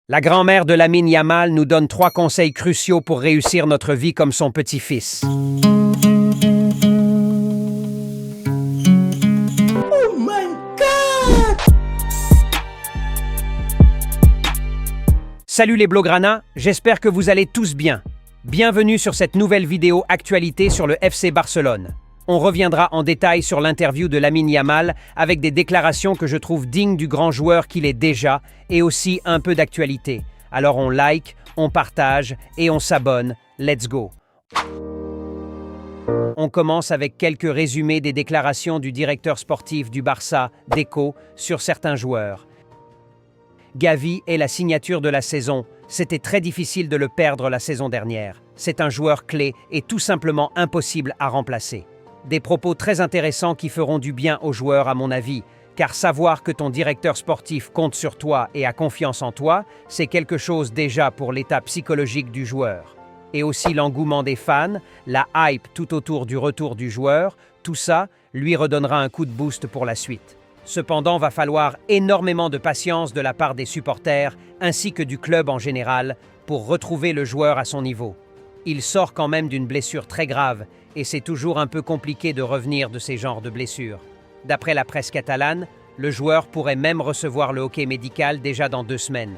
La grand-mère de Lamine Yamal nous donne 3 conseils cruciaux pour réussir notre vie comme son petit-fils. Oh my God! Salut les Blaugrana, j'espère que vous allez tous bien. Bienvenue sur cette nouvelle vidéo actualité sur le FC Barcelone. On reviendra en détail sur l'interview de Lamine Yamal avec des déclarations que je trouve dignes du grand joueur qu'il est déjà et aussi un peu d'actualité. Alors on like, on partage et on s'abonne. Let's go! On commence avec quelques résumés des déclarations du directeur sportif du Barça, Deco, sur certains joueurs. Gavi est la signature de la saison. C'était très difficile de le perdre la saison dernière. C'est un joueur clé et tout simplement impossible à remplacer. Des propos très intéressants qui feront du bien aux joueurs à mon avis, car savoir que ton directeur sportif compte sur toi et a confiance en toi, c'est quelque chose déjà pour l'état psychologique du joueur. Et aussi l'engouement des fans, la hype tout autour du retour du joueur, tout ça lui redonnera un coup de boost pour la suite. Cependant, va falloir énormément de patience de la part des supporters ainsi que du club en général pour retrouver le joueur à son niveau. Il sort quand même d'une blessure très grave et c'est toujours un peu compliqué de revenir de ces genres de blessures. D'après la presse catalane, le joueur pourrait même recevoir le hockey médical déjà dans 2 semaines.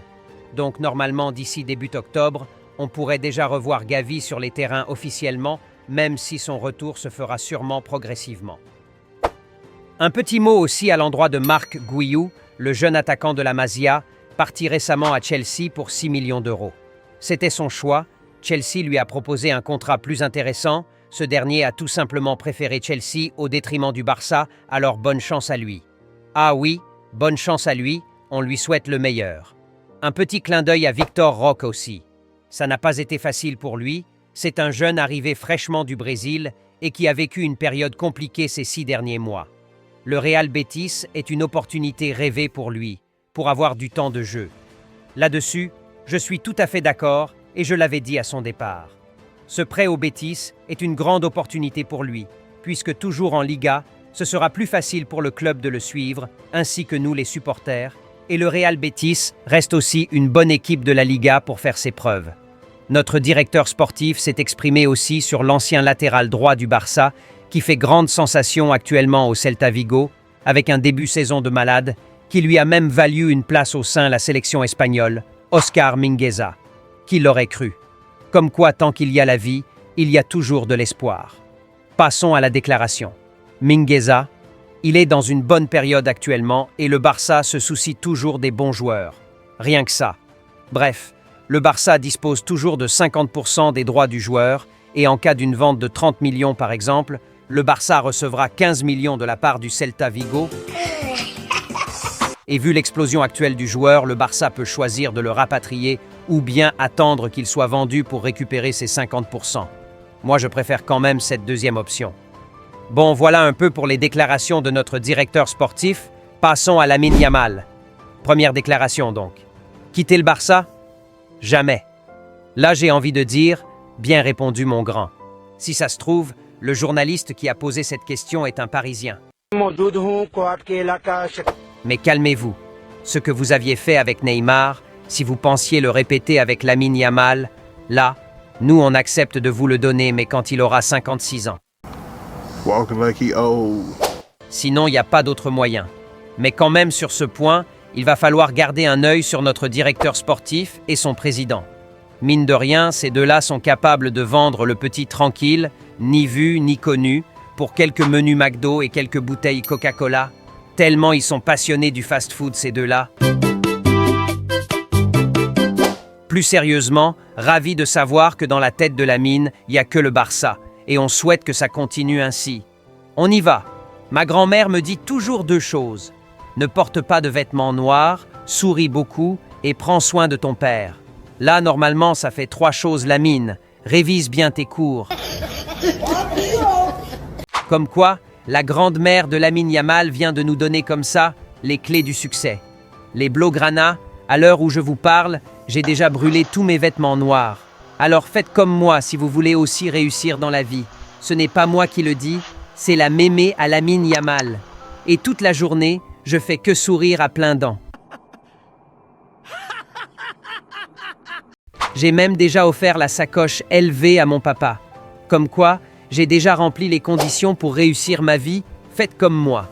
Donc normalement d'ici début octobre, on pourrait déjà revoir Gavi sur les terrains officiellement, même si son retour se fera sûrement progressivement. Un petit mot aussi à l'endroit de Marc Guiu, le jeune attaquant de la Masia, parti récemment à Chelsea pour 6 millions d'euros. C'était son choix, Chelsea lui a proposé un contrat plus intéressant, ce dernier a tout simplement préféré Chelsea au détriment du Barça, alors bonne chance à lui. Ah oui, bonne chance à lui, on lui souhaite le meilleur. Un petit clin d'œil à Victor Roque aussi. Ça n'a pas été facile pour lui, c'est un jeune arrivé fraîchement du Brésil et qui a vécu une période compliquée ces 6 derniers mois. Le Real Betis est une opportunité rêvée pour lui, pour avoir du temps de jeu. Là-dessus, je suis tout à fait d'accord et je l'avais dit à son départ. Ce prêt au Betis est une grande opportunité pour lui, puisque toujours en Liga, ce sera plus facile pour le club de le suivre, ainsi que nous les supporters, et le Real Betis reste aussi une bonne équipe de la Liga pour faire ses preuves. Notre directeur sportif s'est exprimé aussi sur l'ancien latéral droit du Barça, qui fait grande sensation actuellement au Celta Vigo, avec un début saison de malade, qui lui a même valu une place au sein de la sélection espagnole, Oscar Mingueza. Qui l'aurait cru? Comme quoi, tant qu'il y a la vie, il y a toujours de l'espoir. Passons à la déclaration. Mingueza, il est dans une bonne période actuellement et le Barça se soucie toujours des bons joueurs. Rien que ça. Bref, le Barça dispose toujours de 50% des droits du joueur et en cas d'une vente de 30 millions par exemple, le Barça recevra 15 millions de la part du Celta Vigo. Et vu l'explosion actuelle du joueur, le Barça peut choisir de le rapatrier ou bien attendre qu'il soit vendu pour récupérer ses 50%. Moi, je préfère quand même cette deuxième option. Bon, voilà un peu pour les déclarations de notre directeur sportif. Passons à Lamine Yamal. Première déclaration donc. Quitter le Barça? Jamais. Là, j'ai envie de dire, bien répondu mon grand. Si ça se trouve, le journaliste qui a posé cette question est un Parisien. Mais calmez-vous. Ce que vous aviez fait avec Neymar, si vous pensiez le répéter avec Lamine Yamal, là, nous on accepte de vous le donner, mais quand il aura 56 ans. Walking like he old. Sinon, il n'y a pas d'autre moyen. Mais quand même sur ce point, il va falloir garder un œil sur notre directeur sportif et son président. Mine de rien, ces deux-là sont capables de vendre le petit tranquille, ni vu ni connu, pour quelques menus McDo et quelques bouteilles Coca-Cola. Tellement ils sont passionnés du fast-food, ces deux-là. Plus sérieusement, ravi de savoir que dans la tête de Lamine, il n'y a que le Barça, et on souhaite que ça continue ainsi. On y va. Ma grand-mère me dit toujours 2 choses. Ne porte pas de vêtements noirs, souris beaucoup et prends soin de ton père. Là, normalement, ça fait 3 choses, Lamine. Révise bien tes cours. Comme quoi, la grande-mère de Lamine Yamal vient de nous donner comme ça les clés du succès. Les Blaugrana, à l'heure où je vous parle, j'ai déjà brûlé tous mes vêtements noirs. Alors faites comme moi si vous voulez aussi réussir dans la vie. Ce n'est pas moi qui le dis, c'est la mémé à Lamine Yamal. Et toute la journée, je fais que sourire à plein dents. J'ai même déjà offert la sacoche LV à mon papa. Comme quoi, j'ai déjà rempli les conditions pour réussir ma vie, faites comme moi.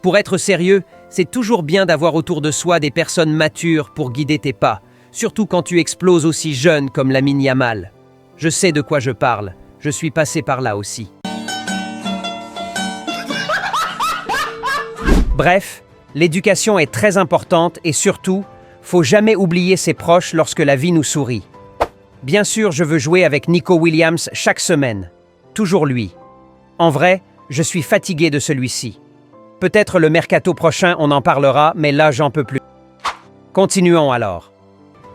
Pour être sérieux, c'est toujours bien d'avoir autour de soi des personnes matures pour guider tes pas, surtout quand tu exploses aussi jeune comme Lamine Yamal. Je sais de quoi je parle, je suis passé par là aussi. Bref, l'éducation est très importante et surtout, faut jamais oublier ses proches lorsque la vie nous sourit. Bien sûr, je veux jouer avec Nico Williams chaque semaine. Toujours lui. En vrai, je suis fatigué de celui-ci. Peut-être le mercato prochain, on en parlera, mais là, j'en peux plus. Continuons alors.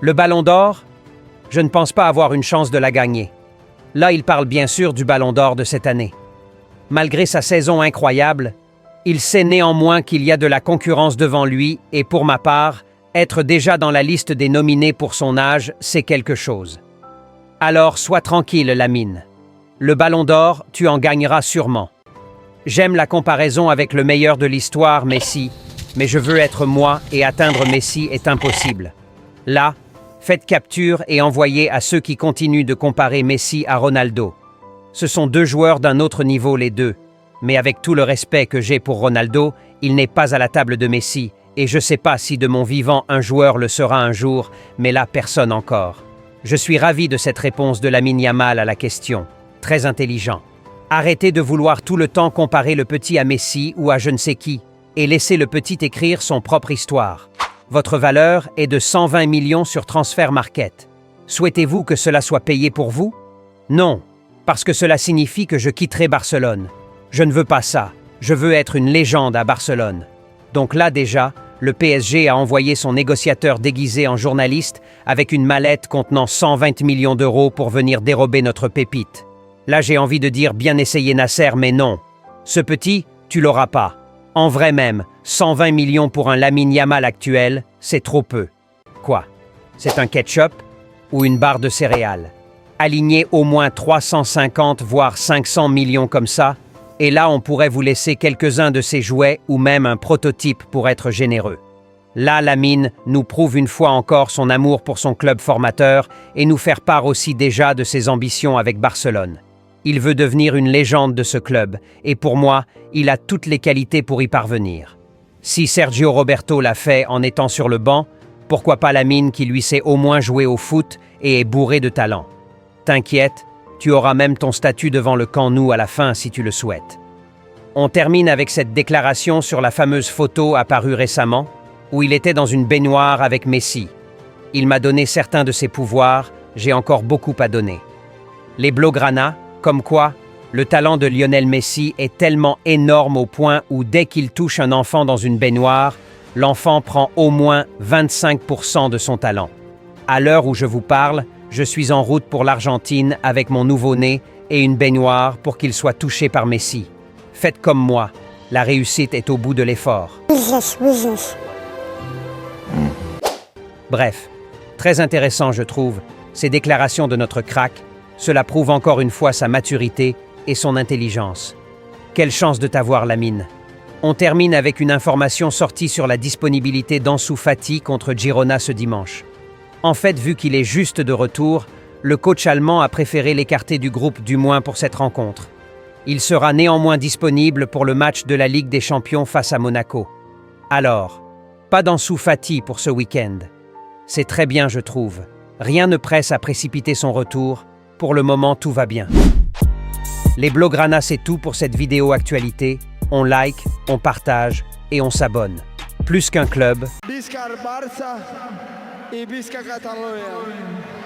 Le Ballon d'Or, je ne pense pas avoir une chance de la gagner. Là, il parle bien sûr du Ballon d'Or de cette année. Malgré sa saison incroyable, il sait néanmoins qu'il y a de la concurrence devant lui et pour ma part, être déjà dans la liste des nominés pour son âge, c'est quelque chose. Alors, sois tranquille, Lamine. Le Ballon d'Or, tu en gagneras sûrement. J'aime la comparaison avec le meilleur de l'histoire, Messi, mais je veux être moi et atteindre Messi est impossible. Là, faites capture et envoyez à ceux qui continuent de comparer Messi à Ronaldo. Ce sont deux joueurs d'un autre niveau les deux, mais avec tout le respect que j'ai pour Ronaldo, il n'est pas à la table de Messi, et je ne sais pas si de mon vivant un joueur le sera un jour, mais là personne encore. Je suis ravi de cette réponse de Lamine Yamal à la question. Très intelligent. Arrêtez de vouloir tout le temps comparer le petit à Messi ou à je ne sais qui, et laissez le petit écrire son propre histoire. Votre valeur est de 120 millions sur Transfer Market. Souhaitez-vous que cela soit payé pour vous? Non, parce que cela signifie que je quitterai Barcelone. Je ne veux pas ça. Je veux être une légende à Barcelone. Donc là déjà, le PSG a envoyé son négociateur déguisé en journaliste avec une mallette contenant 120 millions d'euros pour venir dérober notre pépite. Là, j'ai envie de dire bien essayé Nasser, mais non. Ce petit, tu l'auras pas. En vrai même, 120 millions pour un Lamine Yamal actuel, c'est trop peu. Quoi? C'est un ketchup ou une barre de céréales? Aligner au moins 350 voire 500 millions comme ça, et là on pourrait vous laisser quelques-uns de ces jouets ou même un prototype pour être généreux. Là, Lamine nous prouve une fois encore son amour pour son club formateur et nous faire part aussi déjà de ses ambitions avec Barcelone. Il veut devenir une légende de ce club et pour moi, il a toutes les qualités pour y parvenir. Si Sergio Roberto l'a fait en étant sur le banc, pourquoi pas Lamine qui lui sait au moins jouer au foot et est bourré de talent? T'inquiète, tu auras même ton statut devant le Camp Nou à la fin si tu le souhaites. On termine avec cette déclaration sur la fameuse photo apparue récemment, où il était dans une baignoire avec Messi. Il m'a donné certains de ses pouvoirs, j'ai encore beaucoup à donner. Les Blaugrana, comme quoi, le talent de Lionel Messi est tellement énorme au point où dès qu'il touche un enfant dans une baignoire, l'enfant prend au moins 25% de son talent. À l'heure où je vous parle, je suis en route pour l'Argentine avec mon nouveau-né et une baignoire pour qu'il soit touché par Messi. Faites comme moi, la réussite est au bout de l'effort. Bref, très intéressant je trouve, ces déclarations de notre crack, cela prouve encore une fois sa maturité et son intelligence. Quelle chance de t'avoir, Lamine. On termine avec une information sortie sur la disponibilité d'Ansu Fati contre Girona ce dimanche. En fait, vu qu'il est juste de retour, le coach allemand a préféré l'écarter du groupe du moins pour cette rencontre. Il sera néanmoins disponible pour le match de la Ligue des Champions face à Monaco. Alors, pas d'Ansu Fati pour ce week-end. C'est très bien, je trouve. Rien ne presse à précipiter son retour. Pour le moment, tout va bien. Les Blaugrana, c'est tout pour cette vidéo actualité. On like, on partage et on s'abonne. Plus qu'un club. Visca el Barça y Visca Catalunya.